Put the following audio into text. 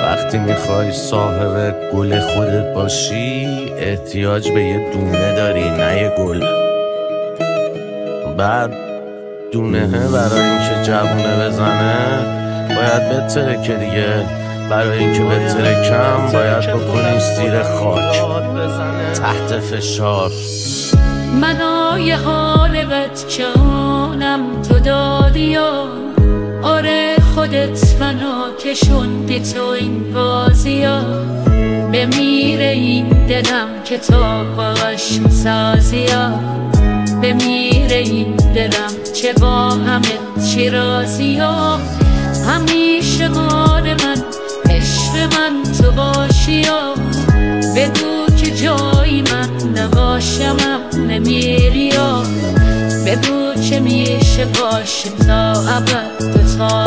وقتی میخوای صاحب گل خودت باشی احتیاج به یه دونه داری نه یه گل. بعد دونه برای اینکه جوونه بزنه باید بترکه دیگه. برای اینکه بترکم باید بکنی زیر خاک تحت فشار. منو یه حال بد کنم تو دادی و آره خودت منو کشوندی تو این بازی ها. بمیره این دلم که تو باش سازی ها. بمیره این دلم چه با همه چی رازی ها. همیشه مال من عشق من تو باشی ها. بگو که جایی من نباشم نمیری ها. بگو که میشه باشیم تا ابد تا